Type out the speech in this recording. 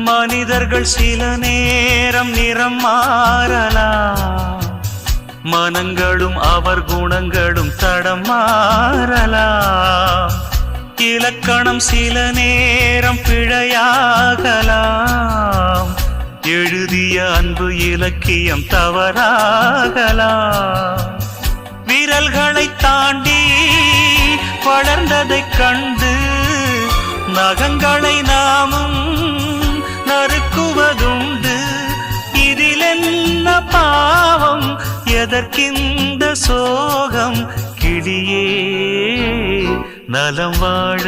மனிதர்கள் சில நேரம் நிறம் மாறலாம், மனங்களும் அவர் குணங்களும் தடம் மாறலாம். இலக்கணம் சில நேரம் பிழையாகலாம், எழுதிய அன்பு இலக்கியம் தவறாகலாம். விரல்களை தாண்டி வளர்ந்ததைக் கண்டு நகங்களை நாமும் நறுக்குவதுண்டு. இதில் என்ன பாவம், எதற்கிந்த சோகம்? கிளியே நலம் வாழ